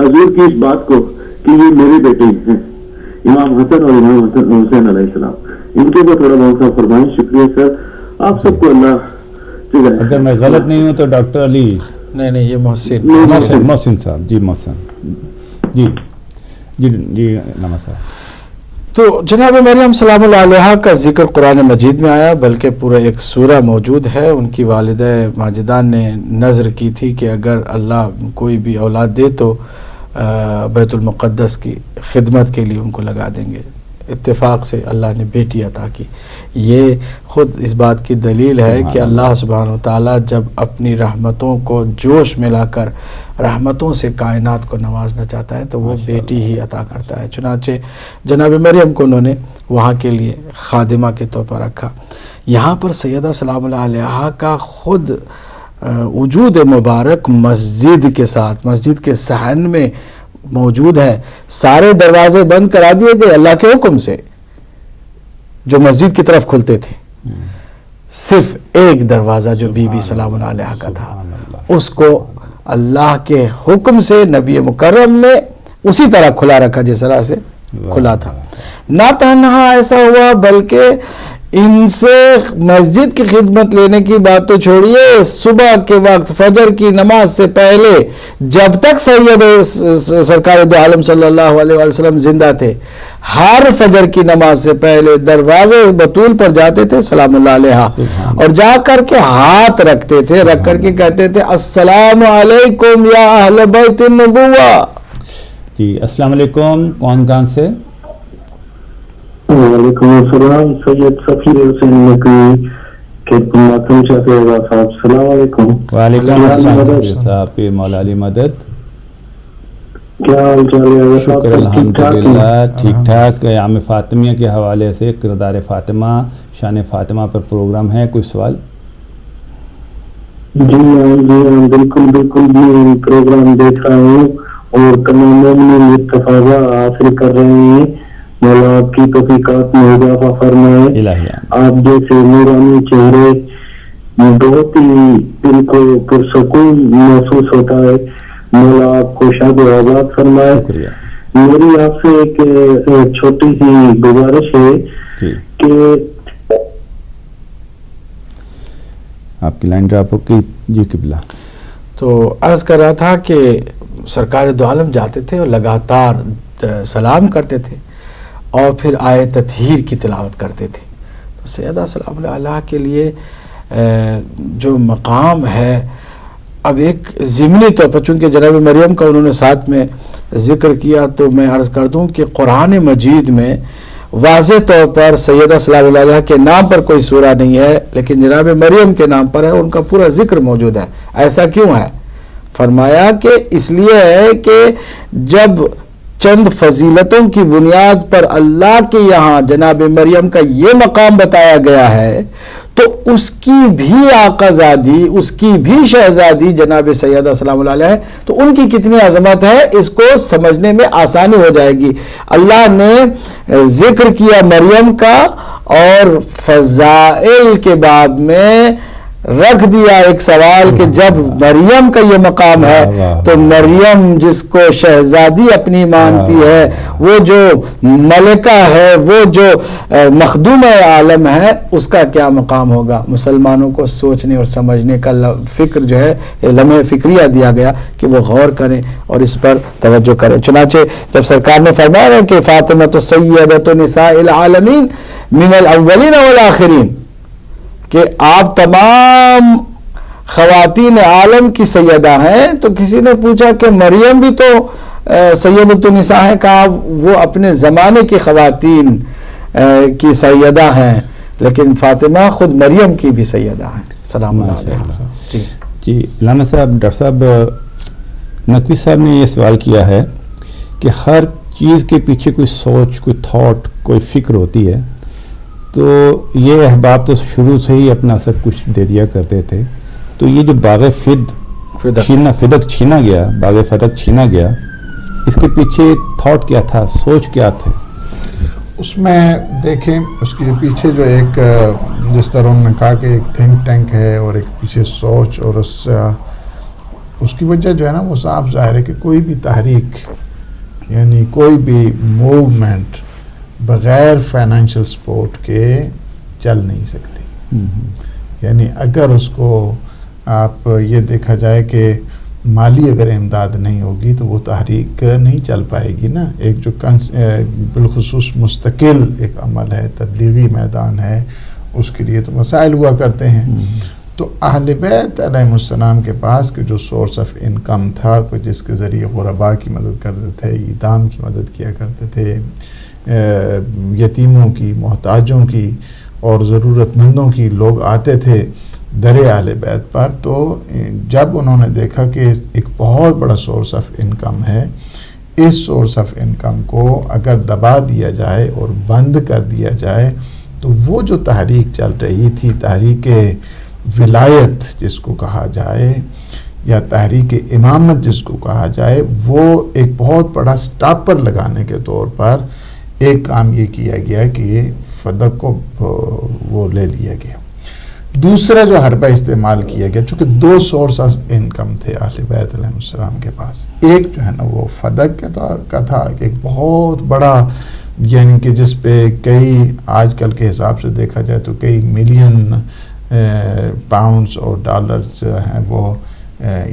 حضور کی اس بات کو کہ یہ میری بیٹی ہیں امام حسن اور امام حسین علیہ السلام, ان کے اوپر تھوڑا بہت سا فرمائیں. شکریہ سر, آپ سب کو اللہ. اگر میں غلط نہیں ہوں تو ڈاکٹر علی, نہیں یہ محسن محسن صاحب, جی محسن, جی جی جی نمستے. تو جناب مریم سلام اللہ علیہا کا ذکر قرآن مجید میں آیا, بلکہ پورا ایک سورہ موجود ہے. ان کی والدہ ماجدہ نے نذر کی تھی کہ اگر اللہ کوئی بھی اولاد دے تو بیت المقدس کی خدمت کے لیے ان کو لگا دیں گے. اتفاق سے اللہ نے بیٹی عطا کی. یہ خود اس بات کی دلیل ہے کہ اللہ سبحانہ وتعالیٰ جب اپنی رحمتوں کو جوش میں لا کر رحمتوں سے کائنات کو نوازنا چاہتا ہے تو وہ بیٹی ہی عطا کرتا ہے. چنانچہ جناب مریم کو انہوں نے وہاں کے لیے خادمہ کے طور پر رکھا. یہاں پر سیدہ سلام اللہ علیہا کا خود وجود مبارک مسجد کے ساتھ, مسجد کے صحن میں موجود ہے. سارے دروازے بند کرا دیے گئے اللہ کے حکم سے جو مسجد کی طرف کھلتے تھے. صرف ایک دروازہ جو بی بی سلام اللہ علیہا کا تھا, اس کو اللہ کے حکم سے نبی مکرم نے اسی طرح کھلا رکھا جس طرح سے کھلا تھا. نہ تنہا ایسا ہوا بلکہ ان سے مسجد کی خدمت لینے کی بات تو چھوڑیے, صبح کے وقت فجر کی نماز سے پہلے جب تک سید سرکار دو عالم صلی اللہ علیہ وسلم زندہ تھے, ہر فجر کی نماز سے پہلے دروازے بطول پر جاتے تھے سلام اللہ علیہا, اور جا کر کے ہاتھ رکھتے تھے, رکھ کر کے کہتے تھے السلام علیکم یا اہل بیت النبوہ. جی السلام علیکم, کون سے؟ وعلیکم السلام, سید سفیر حسین نقوی کے ماتم شفیع صاحب, السلام علیکم. وعلیکم السلام صاحب, پیر مولا علی مدد. کیا حال چال ہے؟ شکر الحمدللہ, ٹھیک ٹھاک. عام فاطمیہ کے حوالے سے کردار فاطمہ, شان فاطمہ پر پروگرام ہے, کوئی سوال؟ جی ہاں بالکل میں پروگرام دیکھ رہا ہوں اور تمام میں اتفاق حاصل کر رہے ہیں. مولا آپ کی توفیقات میں اضافہ فرمائے. آپ جیسے نورانی چہرے بہت ہی دل کو پرسکون محسوس ہوتا ہے. مولا آپ کو شاد و آباد فرمائے. میری آپ سے ایک چھوٹی سی گزارش ہے کہ آپ کی لائن ڈراپ ہو کی. جی قبلہ. تو عرض کر رہا تھا کہ سرکار دو عالم جاتے تھے اور لگاتار سلام کرتے تھے اور پھر آیت تطہیر کی تلاوت کرتے تھے. تو سیدہ سلام اللہ علیہا کے لیے جو مقام ہے, اب ایک ضمنی طور پر چونکہ جناب مریم کا انہوں نے ساتھ میں ذکر کیا, تو میں عرض کر دوں کہ قرآن مجید میں واضح طور پر سیدہ سلام اللہ علیہا کے نام پر کوئی سورہ نہیں ہے, لیکن جناب مریم کے نام پر ہے, ان کا پورا ذکر موجود ہے. ایسا کیوں ہے؟ فرمایا کہ اس لیے ہے کہ جب چند فضیلتوں کی بنیاد پر اللہ کے یہاں جناب مریم کا یہ مقام بتایا گیا ہے, تو اس کی بھی آقازادی, اس کی بھی شہزادی جناب سیدہ سلام اللہ علیہ, تو ان کی کتنی عظمت ہے اس کو سمجھنے میں آسانی ہو جائے گی. اللہ نے ذکر کیا مریم کا اور فضائل کے بعد میں رکھ دیا ایک سوال کہ جب مریم کا یہ مقام ہے تو مریم جس کو شہزادی اپنی مانتی ہے, وہ جو ملکہ ہے, وہ جو مخدوم عالم ہے, اس کا کیا مقام ہوگا. مسلمانوں کو سوچنے اور سمجھنے کا فکر جو ہے, لمحہ فکریہ دیا گیا کہ وہ غور کریں اور اس پر توجہ کریں. چنانچہ جب سرکار نے فرمایا کہ فاطمہ سیدۃ نساء العالمین من الاولین والآخرین, کہ آپ تمام خواتین عالم کی سیدہ ہیں, تو کسی نے پوچھا کہ مریم بھی تو سیدۃ النساء ہیں, کہا وہ اپنے زمانے کی خواتین کی سیدہ ہیں, لیکن فاطمہ خود مریم کی بھی سیدہ ہیں. سلام علیکم. جی علامہ صاحب, ڈاکٹر صاحب نقوی صاحب نے یہ سوال کیا ہے کہ ہر چیز کے پیچھے کوئی سوچ, کوئی تھاٹ, کوئی فکر ہوتی ہے, تو یہ احباب تو شروع سے ہی اپنا سب کچھ دے دیا کرتے تھے, تو یہ جو باغ فدق چھینا گیا, باغ فتق چھینا گیا, اس کے پیچھے تھاٹ کیا تھا, سوچ کیا تھے؟ اس میں دیکھیں اس کے پیچھے جو ایک جس طرح انہوں نے کہا کہ ایک تھنک ٹینک ہے اور ایک پیچھے سوچ اور اس اس کی وجہ جو ہے نا وہ صاف ظاہر ہے کہ کوئی بھی تحریک یعنی کوئی بھی موومنٹ بغیر فائنینشیل سپورٹ کے چل نہیں سکتی. یعنی اگر اس کو آپ یہ دیکھا جائے کہ مالی اگر امداد نہیں ہوگی تو وہ تحریک نہیں چل پائے گی نا. ایک جو بالخصوص مستقل ایک عمل ہے، تبلیغی میدان ہے، اس کے لیے تو مسائل ہوا کرتے ہیں. تو اہل بیت علیہ السلام کے پاس جو سورس آف انکم تھا، جس کے ذریعے غرباء کی مدد کرتے تھے، ایتام کی مدد کیا کرتے تھے، یتیموں کی، محتاجوں کی اور ضرورت مندوں کی لوگ آتے تھے در اہل بیت پر. تو جب انہوں نے دیکھا کہ ایک بہت بڑا سورس آف انکم ہے، اس سورس آف انکم کو اگر دبا دیا جائے اور بند کر دیا جائے تو وہ جو تحریک چل رہی تھی، تحریک ولایت جس کو کہا جائے یا تحریک امامت جس کو کہا جائے، وہ ایک بہت بڑا سٹاپر لگانے کے طور پر ایک کام یہ کیا گیا کہ فدق کو وہ لے لیا گیا. دوسرا جو حربہ استعمال کیا گیا، چونکہ دو سورس آف انکم تھے اہل بیت علیہ السلام کے پاس. ایک جو ہے نا وہ فدق کا تھا کہ ایک بہت بڑا، یعنی کہ جس پہ کئی آج کل کے حساب سے دیکھا جائے تو کئی ملین پاؤنڈز اور ڈالرز ہیں وہ،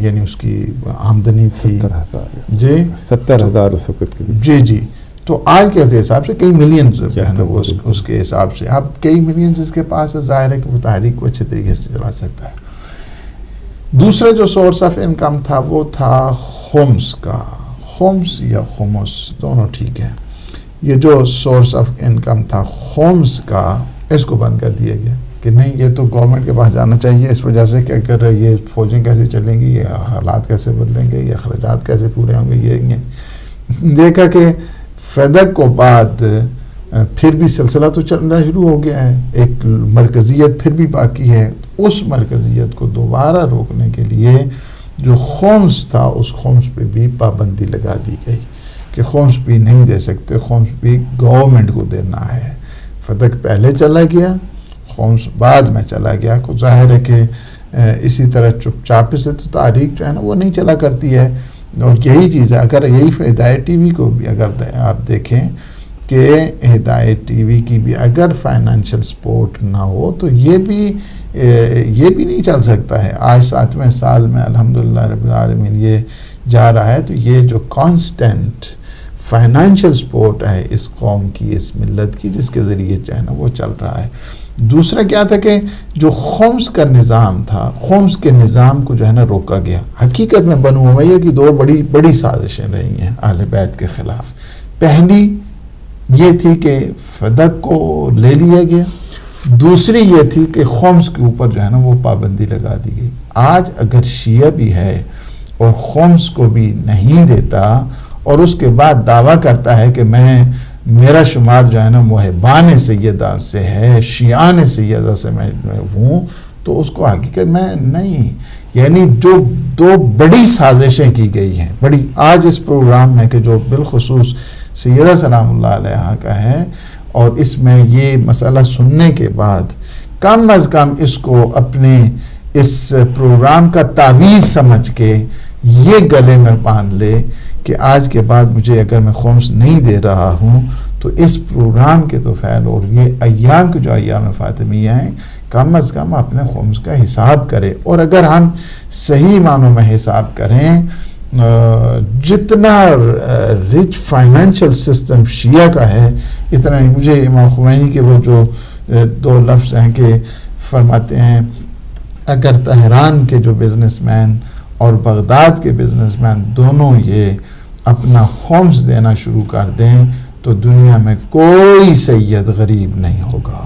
یعنی اس کی آمدنی تھی 70,000 جی 70,000 اس وقت کی. جی تو آج کے حساب سے کئی ملینز اس کے حساب سے. اب کئی ملینز اس کے پاس ظاہر ہے کہ وہ تحریک کو اچھے طریقے سے چلا سکتا ہے. دوسرا جو سورس آف انکم تھا وہ تھا خمس کا. خمس یا خمس دونوں ٹھیک ہے. یہ جو سورس آف انکم تھا خمس کا، اس کو بند کر دیا گیا کہ نہیں، یہ تو گورنمنٹ کے پاس جانا چاہیے، اس وجہ سے کہ اگر یہ فوجیں کیسے چلیں گی، یہ حالات کیسے بدلیں گے، یہ اخراجات کیسے پورے ہوں گے. یہ دیکھا کہ فدق کو بعد پھر بھی سلسلہ تو چلنا شروع ہو گیا ہے، ایک مرکزیت پھر بھی باقی ہے. اس مرکزیت کو دوبارہ روکنے کے لیے جو خمس تھا، اس خمس پہ بھی پابندی لگا دی گئی کہ خمس بھی نہیں دے سکتے، خمس بھی گورنمنٹ کو دینا ہے. فدق پہلے چلا گیا، خمس بعد میں چلا گیا. کو ظاہر ہے کہ اسی طرح چپ چاپ سے تو تحریک جو ہے نا وہ نہیں چلا کرتی ہے. اور یہی چیز ہے، اگر یہی ہدایت ٹی وی کو بھی اگر آپ دیکھیں کہ ہدایت ٹی وی کی بھی اگر فائنینشیل سپورٹ نہ ہو تو یہ بھی نہیں چل سکتا ہے. آج 7ویں سال میں الحمدللہ رب العالمین یہ جا رہا ہے. تو یہ جو کانسٹنٹ فائنینشیل سپورٹ ہے اس قوم کی، اس ملت کی، جس کے ذریعے جو ہے نا وہ چل رہا ہے. دوسرا کیا تھا کہ جو خمس کا نظام تھا، خمس کے نظام کو جو ہے نا روکا گیا. حقیقت میں بنو امیہ کی دو بڑی سازشیں رہی ہیں اہل بیت کے خلاف. پہلی یہ تھی کہ فدق کو لے لیا گیا. دوسری یہ تھی کہ خمس کے اوپر جو ہے نا وہ پابندی لگا دی گئی. آج اگر شیعہ بھی ہے اور خمس کو بھی نہیں دیتا اور اس کے بعد دعویٰ کرتا ہے کہ میرا شمار جو ہے نا محبان سیدہ سے ہے، شیعان سیدہ سے میں ہوں، تو اس کو حقیقت میں نہیں. یعنی جو دو بڑی سازشیں کی گئی ہیں، بڑی آج اس پروگرام میں کہ جو بالخصوص سیدہ سلام اللہ علیہا کا ہے، اور اس میں یہ مسئلہ سننے کے بعد کم از کم اس کو اپنے اس پروگرام کا تعویذ سمجھ کے یہ گلے میں باندھ لے کہ آج کے بعد مجھے اگر میں خمس نہیں دے رہا ہوں تو اس پروگرام کے تو فعل اور یہ ایام کے جو ایام فاطمیہ ہیں، کم از کم اپنے خمس کا حساب کرے. اور اگر ہم صحیح معنوں میں حساب کریں، جتنا رچ فائنینشیل سسٹم شیعہ کا ہے اتنا ہی. مجھے امام خمینی کے وہ جو دو لفظ ہیں کہ فرماتے ہیں اگر تہران کے جو بزنس مین اور بغداد کے بزنس مین دونوں یہ اپنا خمس دینا شروع کر دیں تو دنیا میں کوئی سید غریب نہیں ہوگا.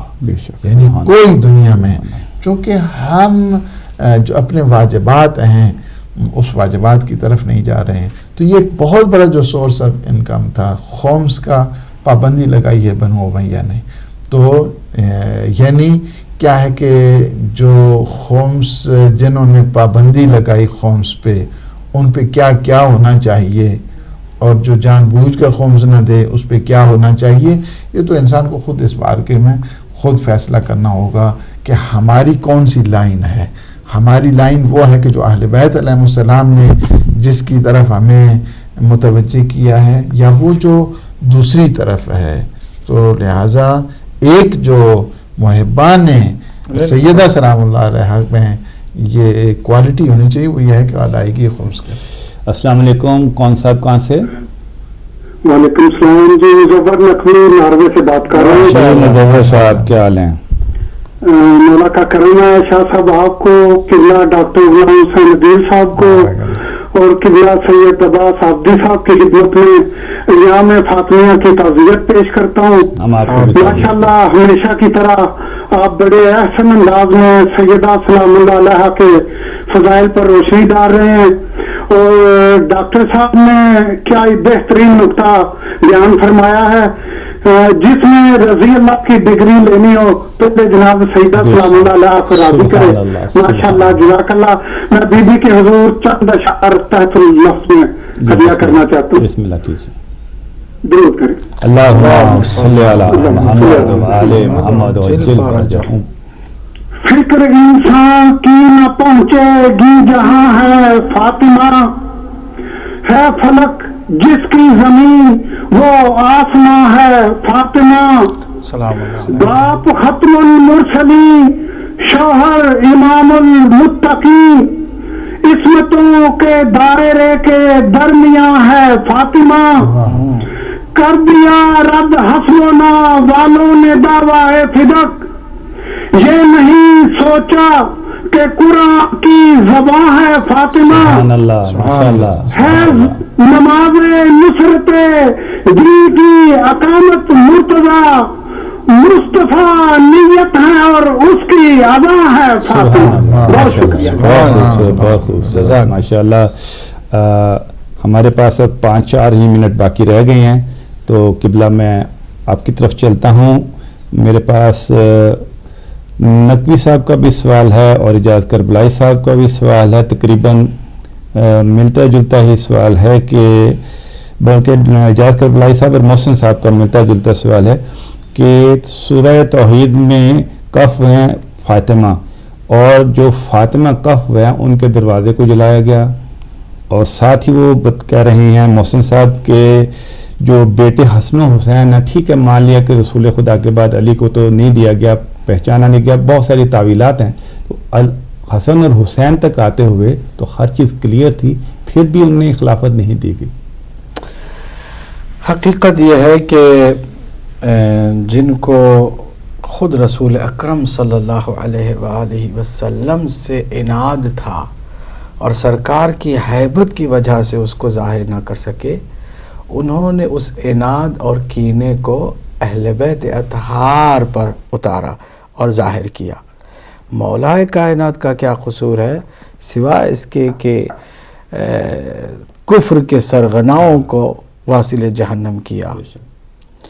یعنی کوئی دنیا میں، چونکہ ہم جو اپنے واجبات ہیں اس واجبات کی طرف نہیں جا رہے ہیں. تو یہ ایک بہت بڑا جو سورس آف انکم تھا، خمس کا پابندی لگائی ہے بنو امیہ نے. تو یعنی کیا ہے کہ جو خمس جنہوں نے پابندی لگائی خمس پہ، ان پہ کیا کیا ہونا چاہیے، اور جو جان بوجھ کر خمس نہ دے اس پہ کیا ہونا چاہیے، یہ تو انسان کو خود اس بارے میں خود فیصلہ کرنا ہوگا کہ ہماری کون سی لائن ہے، ہماری لائن وہ ہے کہ جو اہل بیت علیہ السلام نے جس کی طرف ہمیں متوجہ کیا ہے یا وہ جو دوسری طرف ہے. تو لہٰذا ایک جو محبان سیدہ سلام اللہ علیہ میں یہ ایک کوالٹی ہونی چاہیے، وہ یہ ہے کہ ادائیگی خمس کرے. السلام علیکم، کون صاحب کہاں سے؟ وعلیکم السلام جی، مظفر نقوی ناروے سے بات کر رہے ہیں. مظفر صاحب کیا حال ہیں؟ مولا کا کرم ہے شاہ صاحب آپ کو، قبلہ ڈاکٹر غلام حسین ندیر صاحب کو اور قبلہ سید عباس عابدی صاحب کی خدمت میں ایام فاطمیہ کی تعزیت پیش کرتا ہوں. ماشاءاللہ ہمیشہ کی طرح آپ بڑے احسن انداز میں سیدہ سلام اللہ علیہ کے فضائل پر روشنی ڈال رہے ہیں. اور ڈاکٹر صاحب نے کیا بہترین نقطہ بیان فرمایا ہے، جس میں رضی اللہ کی ڈگری لینی ہو تو جناب سیدہ سلام اللہ علیہ کو راضی کرے. ماشاءاللہ جزاک اللہ. میں بی بی کے حضور چند اشعار تحت اللفظ میں ہدیہ کرنا چاہتا ہوں. بسم اللہ کیجیے. درود کریں. اللہم صلی علی محمد و آل محمد وعجل فرجہم. فکر انسان کی نہ پہنچے گی جہاں ہے فاطمہ، ہے فلک جس کی زمین وہ آسماں ہے فاطمہ. باپ ختم المرسلین، شوہر امام المتقین، عصمتوں کے دائرے کے درمیان ہے فاطمہ. کر دیا رد حسنونا والوں نے دعویٰ فدق، یہ نہیں سوچا کہ قرآن کی زبان ہے فاطمہ. سبحان اللہ، ماشاءاللہ. ہے نماز نصرت دین کی اقامت مرتضیٰ، مصطفیٰ نیت ہے اور اس کی ادا ہے فاطمہ. بہت شکریہ. بہت خوبصورت، ماشاءاللہ. ہمارے پاس اب 5-4 ہی منٹ باقی رہ گئے ہیں، تو قبلہ میں آپ کی طرف چلتا ہوں. میرے پاس نقوی صاحب کا بھی سوال ہے اور اجاز کربلائی صاحب کا بھی سوال ہے. تقریباً ملتا جلتا ہی سوال ہے کہ بلکہ اجاز کربلائی صاحب اور محسن صاحب کا ملتا جلتا سوال ہے کہ سورہ توحید میں کف ہیں فاطمہ، اور جو فاطمہ کف ہیں ان کے دروازے کو جلایا گیا، اور ساتھ ہی وہ کہہ رہے ہیں محسن صاحب کے جو بیٹے حسن و حسین ہیں، ٹھیک ہے مان لیا کہ رسول خدا کے بعد علی کو تو نہیں دیا گیا، پہچانا نہیں گیا، بہت ساری تعویلات ہیں، تو حسن اور حسین تک آتے ہوئے تو ہر چیز کلیئر تھی، پھر بھی انہیں خلافت نہیں دی گئی. حقیقت یہ ہے کہ جن کو خود رسول اکرم صلی اللہ علیہ وآلہ وسلم سے عناد تھا اور سرکار کی ہیبت کی وجہ سے اس کو ظاہر نہ کر سکے، انہوں نے اس عناد اور کینے کو اہل بیت اطہار پر اتارا اور ظاہر کیا. مولا کائنات کا کیا قصور ہے سوائے اس کے کہ کفر کے سرغناؤں کو واصل جہنم کیا،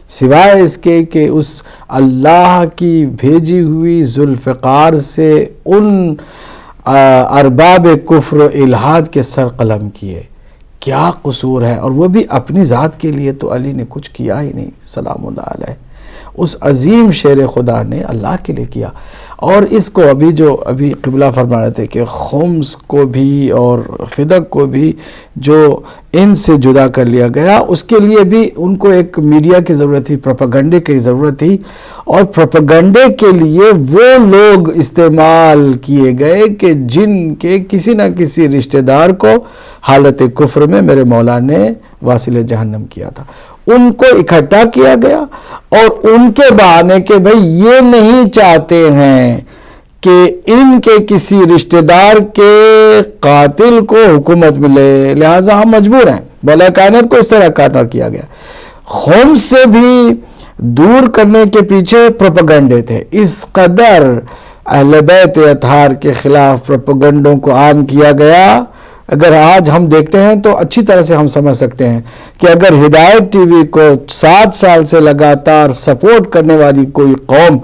سوائے اس کے کہ اس اللہ کی بھیجی ہوئی ذوالفقار سے ان ارباب کفر و الحاد کے سر قلم کیے. کیا قصور ہے، اور وہ بھی اپنی ذات کے لیے تو علی نے کچھ کیا ہی نہیں سلام اللہ علیہ. اس عظیم شیر خدا نے اللہ کے لیے کیا. اور اس کو ابھی قبلہ فرما رہے تھے کہ خمس کو بھی اور فدق کو بھی جو ان سے جدا کر لیا گیا، اس کے لیے بھی ان کو ایک میڈیا کی ضرورت تھی، پروپیگنڈے کی ضرورت تھی، اور پروپیگنڈے کے لیے وہ لوگ استعمال کیے گئے کہ جن کے کسی نہ کسی رشتہ دار کو حالت کفر میں میرے مولا نے واصل جہنم کیا تھا. ان کو اکٹھا کیا گیا اور ان کے بہانے کہ بھئی یہ نہیں چاہتے ہیں کہ ان کے کسی رشتہ دار کے قاتل کو حکومت ملے، لہٰذا ہم مجبور ہیں. مولا کائنات کو اس طرح کارنر کیا گیا. خمس سے بھی دور کرنے کے پیچھے پروپیگنڈے تھے. اس قدر اہل بیت اطہار کے خلاف پروپیگنڈوں کو عام کیا گیا. اگر آج ہم دیکھتے ہیں تو اچھی طرح سے ہم سمجھ سکتے ہیں کہ اگر ہدایت ٹی وی کو 7 سال سے لگاتار سپورٹ کرنے والی کوئی قوم،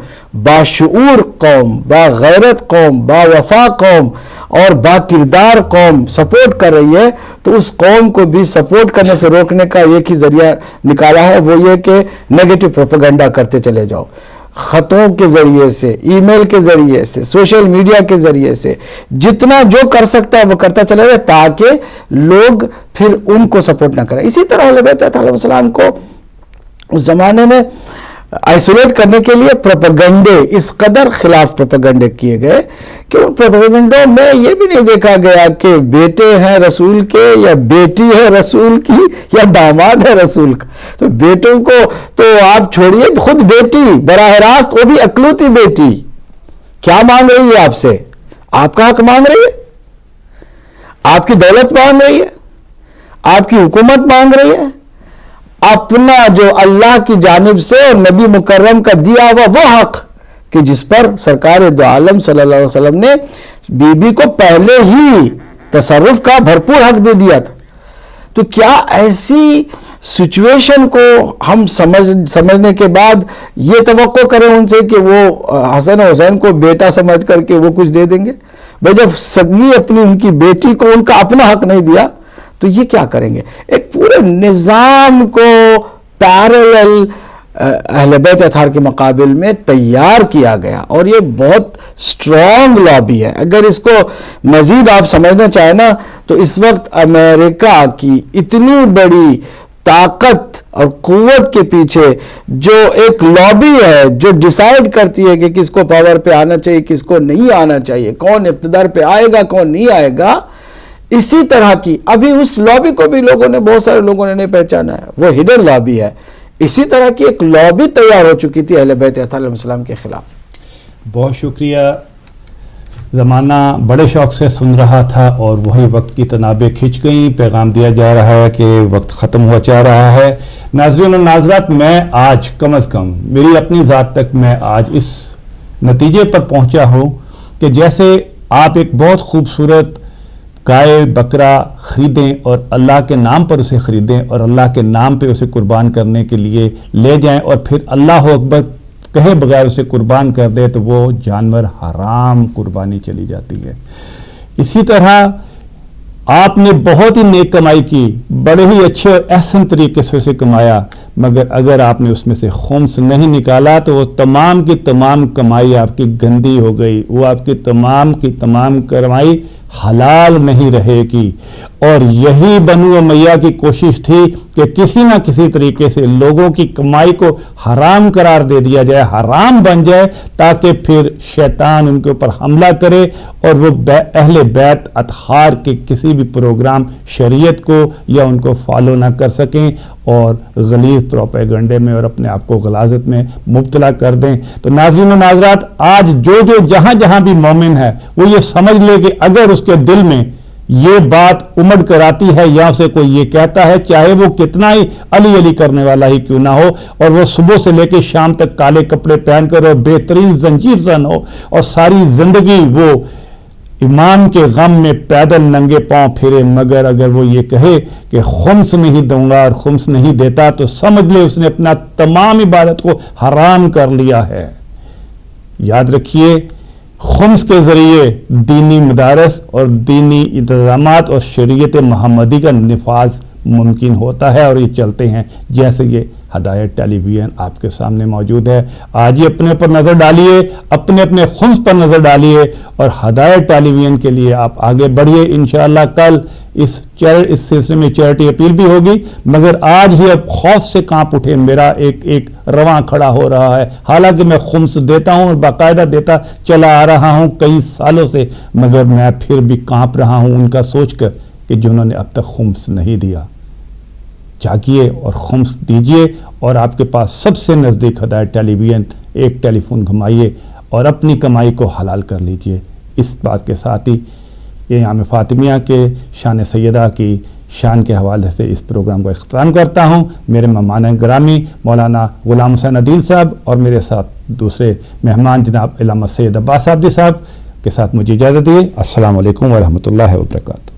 باشعور قوم، باغیرت قوم، باوفا قوم اور با کردار قوم سپورٹ کر رہی ہے، تو اس قوم کو بھی سپورٹ کرنے سے روکنے کا ایک ہی ذریعہ نکالا ہے، وہ یہ کہ نیگیٹو پروپیگنڈا کرتے چلے جاؤ. خطوں کے ذریعے سے، ای میل کے ذریعے سے، سوشل میڈیا کے ذریعے سے جتنا جو کر سکتا ہے وہ کرتا چلا جائے تاکہ لوگ پھر ان کو سپورٹ نہ کریں. اسی طرح اہل بیت علیہ السلام کو اس زمانے میں آئسولیٹ کرنے کے لیے پروپیگنڈے اس قدر خلاف پروپیگنڈے کیے گئے کہ ان پروپیگنڈوں میں یہ بھی نہیں دیکھا گیا کہ بیٹے ہیں رسول کے یا بیٹی ہے رسول کی یا داماد ہے رسول کا. تو بیٹوں کو تو آپ چھوڑیے، خود بیٹی براہ راست، وہ بھی اکلوتی بیٹی کیا مانگ رہی ہے آپ سے؟ آپ کا حق مانگ رہی ہے، آپ کی دولت مانگ رہی ہے، آپ کی حکومت مانگ رہی ہے، اپنا جو اللہ کی جانب سے اور نبی مکرم کا دیا ہوا وہ حق کہ جس پر سرکار دو عالم صلی اللہ علیہ وسلم نے بی بی کو پہلے ہی تصرف کا بھرپور حق دے دیا تھا. تو کیا ایسی سچویشن کو ہم سمجھنے کے بعد یہ توقع کریں ان سے کہ وہ حسن و حسین کو بیٹا سمجھ کر کے وہ کچھ دے دیں گے؟ بھائی جب سگی اپنی ان کی بیٹی کو ان کا اپنا حق نہیں دیا تو یہ کیا کریں گے؟ ایک پورے نظام کو پیرلل اہل بیت اطہار کے مقابل میں تیار کیا گیا، اور یہ بہت سٹرونگ لابی ہے. اگر اس کو مزید آپ سمجھنا چاہیں نا تو اس وقت امریکہ کی اتنی بڑی طاقت اور قوت کے پیچھے جو ایک لابی ہے جو ڈیسائیڈ کرتی ہے کہ کس کو پاور پہ آنا چاہیے، کس کو نہیں آنا چاہیے، کون اقتدار پہ آئے گا کون نہیں آئے گا، اسی طرح کی ابھی اس لابی کو بھی لوگوں نے، بہت سارے لوگوں نے نہیں پہچانا ہے، وہ ہڈن لابی ہے. اسی طرح کی ایک لابی تیار ہو چکی تھی اہل بیت علیہ السلام کے خلاف. بہت شکریہ. زمانہ بڑے شوق سے سن رہا تھا اور وہی وقت کی تنابیں کھنچ گئیں. پیغام دیا جا رہا ہے کہ وقت ختم ہو جا رہا ہے. ناظرین و ناظرات، میں آج کم از کم میری اپنی ذات تک میں آج اس نتیجے پر پہنچا ہوں کہ جیسے آپ ایک بہت خوبصورت گائے بکرا خریدیں اور اللہ کے نام پر اسے خریدیں اور اللہ کے نام پہ اسے قربان کرنے کے لیے لے جائیں اور پھر اللہ اکبر کہے بغیر اسے قربان کر دے تو وہ جانور حرام قربانی چلی جاتی ہے. اسی طرح آپ نے بہت ہی نیک کمائی کی، بڑے ہی اچھے اور احسن طریقے سے اسے کمایا، مگر اگر آپ نے اس میں سے خمس نہیں نکالا تو وہ تمام کی تمام کمائی آپ کی گندی ہو گئی، وہ آپ کی تمام کمائی حلال نہیں رہے گی. اور یہی بنو امیہ کی کوشش تھی کہ کسی نہ کسی طریقے سے لوگوں کی کمائی کو حرام قرار دے دیا جائے، حرام بن جائے، تاکہ پھر شیطان ان کے اوپر حملہ کرے اور وہ اہل بیت اطہار کے کسی بھی پروگرام شریعت کو یا ان کو فالو نہ کر سکیں اور غلیظ پروپیگنڈے میں اور اپنے آپ کو غلاظت میں مبتلا کر دیں. تو ناظرین و ناظرات، آج جو جہاں بھی مومن ہے وہ یہ سمجھ لے کہ اگر اس کے دل میں یہ بات امڑ کر آتی ہے یا اسے کوئی یہ کہتا ہے، چاہے وہ کتنا ہی علی کرنے والا ہی کیوں نہ ہو، اور وہ صبح سے لے کے شام تک کالے کپڑے پہن کر اور بہترین زنجیر زن ہو اور ساری زندگی وہ ایمان کے غم میں پیدل ننگے پاؤں پھرے، مگر اگر وہ یہ کہے کہ خمس نہیں دوں گا اور خمس نہیں دیتا تو سمجھ لے اس نے اپنا تمام عبادت کو حرام کر لیا ہے. یاد رکھیے، خمس کے ذریعے دینی مدارس اور دینی انتظامات اور شریعت محمدی کا نفاذ ممکن ہوتا ہے، اور یہ چلتے ہیں جیسے یہ ہدایت ٹیلی ویژن آپ کے سامنے موجود ہے. آج ہی اپنے پر نظر ڈالیے، اپنے خمس پر نظر ڈالیے اور ہدایت ٹیلی ویژن کے لیے آپ آگے بڑھیے. انشاءاللہ کل اس سلسلے میں چیریٹی اپیل بھی ہوگی، مگر آج ہی اب خوف سے کانپ اٹھے، میرا ایک رواں کھڑا ہو رہا ہے. حالانکہ میں خمس دیتا ہوں اور باقاعدہ دیتا چلا آ رہا ہوں کئی سالوں سے، مگر میں پھر بھی کانپ رہا ہوں ان کا سوچ کر کہ جنہوں نے اب تک خمس نہیں دیا. جاگیے اور خمس دیجیے، اور آپ کے پاس سب سے نزدیک ہدایت ٹیلی ویژن، ایک ٹیلی فون گھمائیے اور اپنی کمائی کو حلال کر لیجیے. اس بات کے ساتھ ہی یہ امام فاطمیہ کے شان سیدہ کی شان کے حوالے سے اس پروگرام کو اختتام کرتا ہوں. میرے مہمان گرامی مولانا غلام حسین عدیل صاحب اور میرے ساتھ دوسرے مہمان جناب علامہ سید عباس عابدی صاحب کے ساتھ مجھے اجازت دیے. السلام علیکم ورحمۃ اللہ وبرکاتہ.